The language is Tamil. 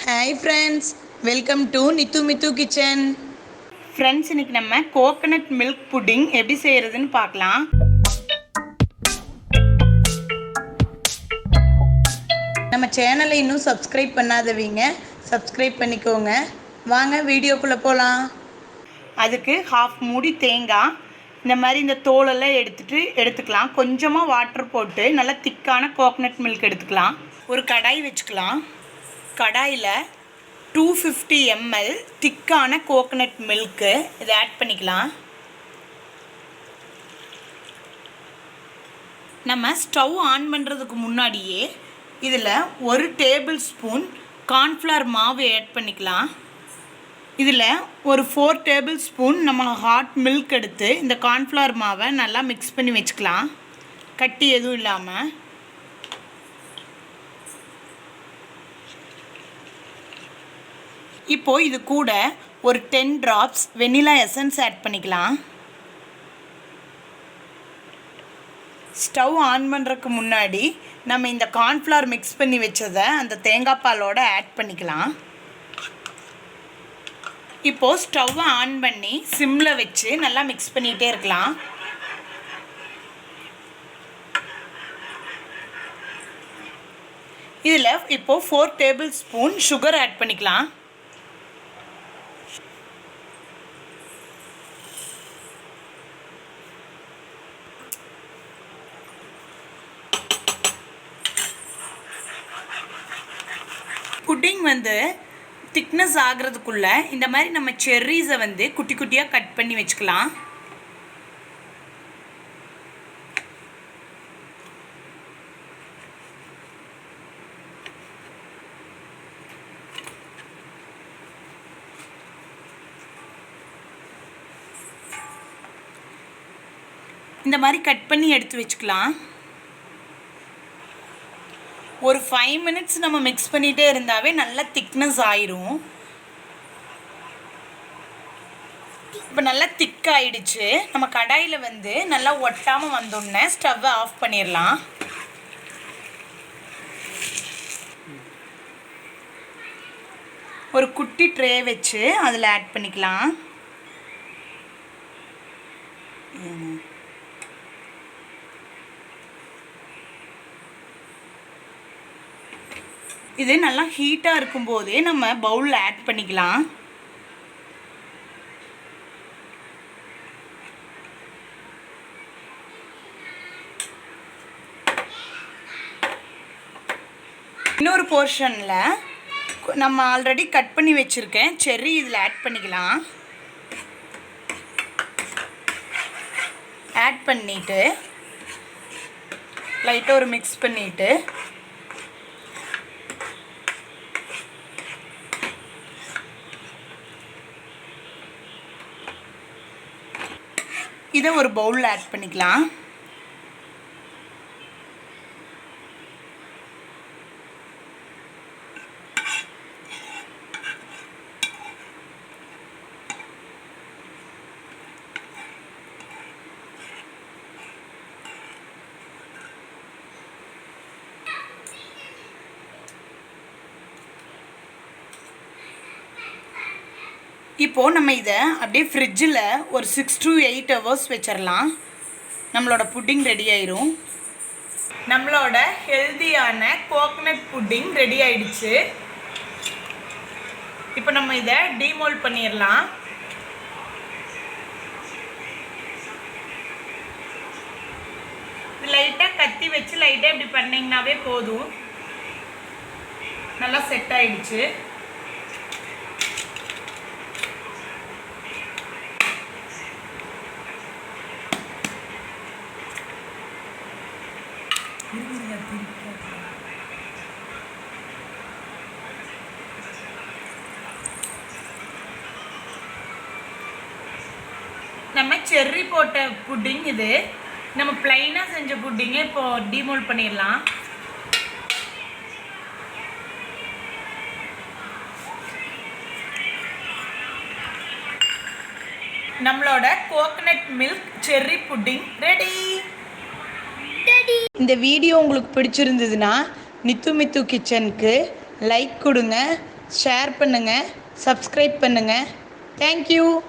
Hi friends, welcome to Nithu Mithu Kitchen. Friends, இன்றைக்கி நம்ம கோகனட் மில்க் புட்டிங் எப்படி செய்கிறதுன்னு பார்க்கலாம். நம்ம சேனலை இன்னும் சப்ஸ்கிரைப் பண்ணாதவங்க சப்ஸ்கிரைப் பண்ணிக்கோங்க. வாங்க வீடியோக்குள்ளே போகலாம். அதுக்கு ஹாஃப் மூடி தேங்காய், இந்த மாதிரி இந்த தோலெல்லாம் எடுத்துக்கலாம். கொஞ்சமாக வாட்டர் போட்டு நல்லா திக்கான கோகனட் மில்க் எடுத்துக்கலாம். ஒரு கடாய் வச்சுக்கலாம். கடாயில் 250 ml திக்கான கோகனட் மில்க்கு இதை ஆட் பண்ணிக்கலாம். நம்ம ஸ்டவ் ஆன் பண்ணுறதுக்கு முன்னாடியே இதில் 1 டேபிள் ஸ்பூன் கார்ன்ஃப்ளவர் மாவு ஆட் பண்ணிக்கலாம். இதில் ஒரு 4 டேபிள் ஸ்பூன் நம்ம ஹாட் மில்க் எடுத்து இந்த கார்ன்ஃப்ளவர் மாவை நல்லா மிக்ஸ் பண்ணி வச்சுக்கலாம், கட்டி எதுவும் இல்லாமல். இப்போது இது கூட ஒரு 10 drops வெனிலா எசன்ஸ் ஆட் பண்ணிக்கலாம். ஸ்டவ் ஆன் பண்ணுறதுக்கு முன்னாடி நம்ம இந்த கார்ன்ஃப்ளவர் மிக்ஸ் பண்ணி வச்சதை அந்த தேங்காய் பாலோடு ஆட் பண்ணிக்கலாம். இப்போது ஸ்டவ்வை ஆன் பண்ணி சிம்மில் வச்சு நல்லா மிக்ஸ் பண்ணிகிட்டே இருக்கலாம். இதில் இப்போது 4 டேபிள் ஸ்பூன் சுகர் ஆட் பண்ணிக்கலாம். புட்டிங் திக்னஸ் ஆகிறதுக்குள்ளே இந்த மாதிரி நம்ம செர்ரீஸை குட்டி குட்டியாக கட் பண்ணி வச்சுக்கலாம். இந்த மாதிரி கட் பண்ணி எடுத்து வச்சுக்கலாம். ஒரு 5 minutes நம்ம மிக்ஸ் பண்ணிகிட்டே இருந்தாவே நல்லா திக்னஸ் ஆயிரும். இப்போ நல்லா திக்காயிடுச்சு. நம்ம கடாயில் நல்லா ஒட்டாமல் வந்தோடனே ஸ்டவ்வை ஆஃப் பண்ணிடலாம். ஒரு குட்டி ட்ரே வச்சு அதில் ஆட் பண்ணிக்கலாம். இது நல்லா ஹீட்டாக இருக்கும்போதே நம்ம பவுலில் ஆட் பண்ணிக்கலாம். இன்னொரு போர்ஷனில் நம்ம ஆல்ரெடி கட் பண்ணி வச்சுருக்கேன் செர்ரி இதில் ஆட் பண்ணிக்கலாம். ஆட் பண்ணிவிட்டு லைட்டாக ஒரு மிக்ஸ் பண்ணிவிட்டு இதை ஒரு பவுலில் ஆட் பண்ணிக்கலாம். இப்போது நம்ம இதை அப்படியே ஃப்ரிட்ஜில் ஒரு 6 to 8 hours வச்சிடலாம். நம்மளோட புட்டிங் ரெடி ஆயிரும். நம்மளோட ஹெல்தியான கோகனட் புட்டிங் ரெடி ஆயிடுச்சு. இப்போ நம்ம இதை டீமோல்ட் பண்ணிடலாம். லைட்டாக கத்தி வச்சு லைட்டாக இப்படி பண்ணிங்கனாவே போதும். நல்லா செட் ஆயிடுச்சு. நம்ம செர்ரி போட்ட புட்டிங் இது. நம்ம பிளைனாக செஞ்ச புட்டிங்கை இப்போ டீமோல்ட் பண்ணிடலாம். நம்மளோட coconut milk cherry pudding ready. இந்த வீடியோ உங்களுக்கு பிடிச்சிருந்ததுன்னா நித்து மித்து கிச்சனுக்கு லைக் கொடுங்க, ஷேர் பண்ணுங்கள், சப்ஸ்கிரைப் பண்ணுங்கள். தேங்க்யூ.